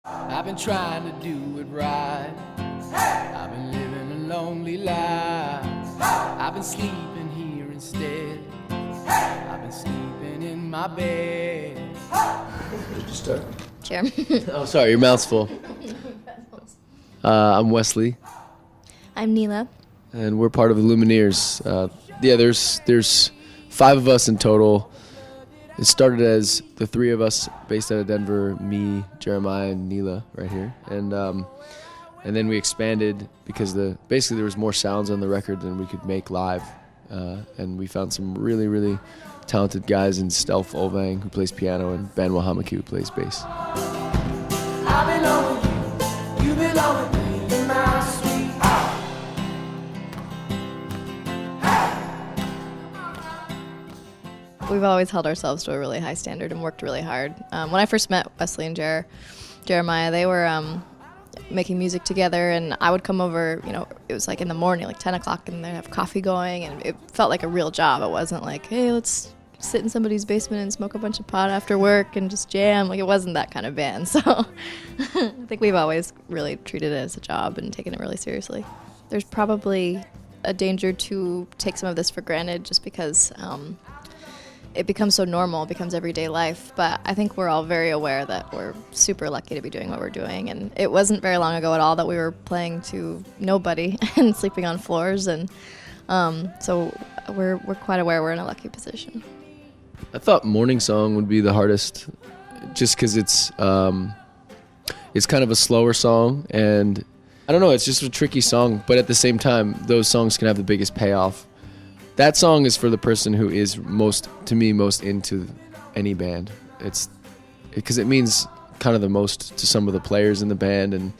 I've been trying to do it right. I've been living a lonely life. I've been sleeping here instead. I've been sleeping in my bed. Did you start? Sure. Oh, sorry, your mouth's full. I'm Wesley, I'm Neyla. and we're part of the Lumineers. There's 5 of us in total. It started as the 3 of us based out of Denver, me, Jeremiah, and Neyla right here. And then we expanded because basically there was more sounds on the record than we could make live. And we found some really, really talented guys in Stealth Olvang, who plays piano, and Ben Wahamaki, who plays bass. I belong with you, you belong with me, you're my sweetheart. We've always held ourselves to a really high standard and worked really hard. When I first met Wesley and Jeremiah, they were making music together, and I would come over, it was like in the morning, like 10 o'clock, and they'd have coffee going, and it felt like a real job. It wasn't like, hey, let's sit in somebody's basement and smoke a bunch of pot after work and just jam. Like, it wasn't that kind of band. So I think we've always really treated it as a job and taken it really seriously. There's probably a danger to take some of this for granted just because it becomes so normal, it becomes everyday life. But I think we're all very aware that we're super lucky to be doing what we're doing. And it wasn't very long ago at all that we were playing to nobody and sleeping on floors. And so we're quite aware we're in a lucky position. I thought Morning Song would be the hardest, just because it's kind of a slower song, and I don't know, it's just a tricky song, but at the same time, those songs can have the biggest payoff. That song is for the person who is most into any band. It's because it means kind of the most to some of the players in the band, and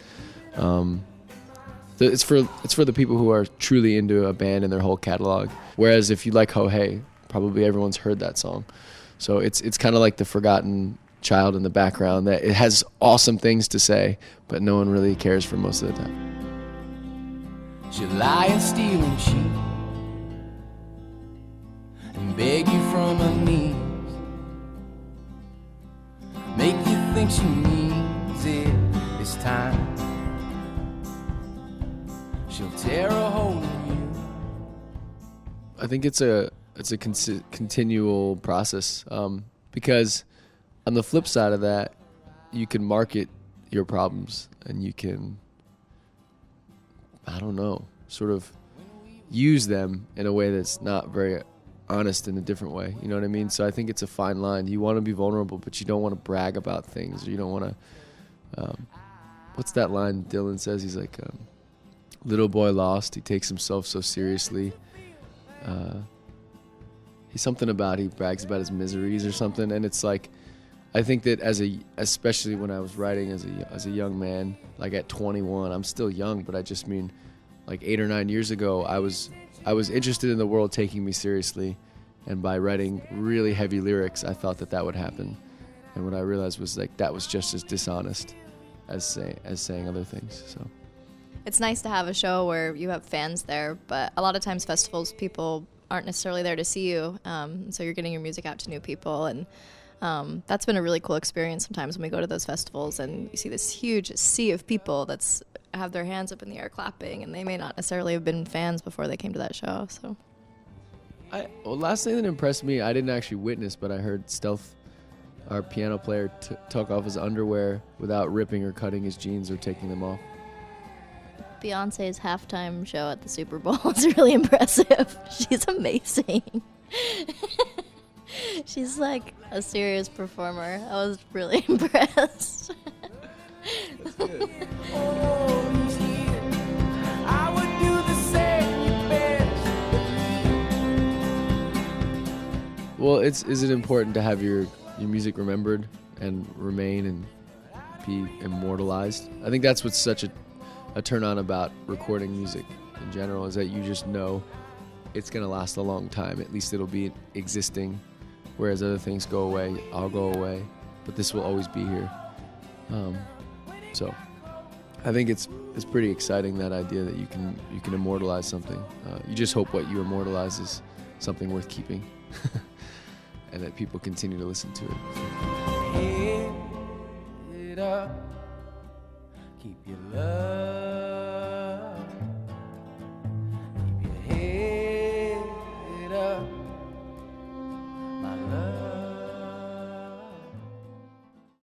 it's for the people who are truly into a band and their whole catalog. Whereas if you like Ho Hey, probably everyone's heard that song. So it's kind of like the forgotten child in the background that it has awesome things to say, but no one really cares for most of the time. She'll lie and steal and cheat and beg you from her knees, make you think she needs it this time. She'll tear a hole in you. I think it's a continual process, because on the flip side of that, you can market your problems and you can, I don't know, sort of use them in a way that's not very honest in a different way. You know what I mean? So I think it's a fine line. You want to be vulnerable, but you don't want to brag about things. Or you don't want to, what's that line Dylan says? He's like, little boy lost. He takes himself so seriously. He's something about, he brags about his miseries or something. And it's like, I think that especially when I was writing as a young man, like at 21, I'm still young, but I just mean like 8 or 9 years ago, I was interested in the world taking me seriously, and by writing really heavy lyrics, I thought that would happen. And what I realized was like that was just as dishonest as saying other things. So It's nice to have a show where you have fans there, but a lot of times festivals, people aren't necessarily there to see you, so you're getting your music out to new people, and that's been a really cool experience sometimes when we go to those festivals and you see this huge sea of people that's have their hands up in the air clapping, and they may not necessarily have been fans before they came to that show. So last thing that impressed me, I didn't actually witness, but I heard Stealth, our piano player, took off his underwear without ripping or cutting his jeans or taking them off. Beyonce's halftime show at the Super Bowl is really impressive. She's amazing. She's like a serious performer. I was really impressed. That's good. I would do the same best. Well, is it important to have your music remembered and remain and be immortalized? I think that's what's such a turn on about recording music in general, is that you just know it's going to last a long time. At least it'll be existing, whereas other things go away, I'll go away, but this will always be here. So I think it's pretty exciting, that idea that you can immortalize something. You just hope what you immortalize is something worth keeping and that people continue to listen to it. Head up, keep your love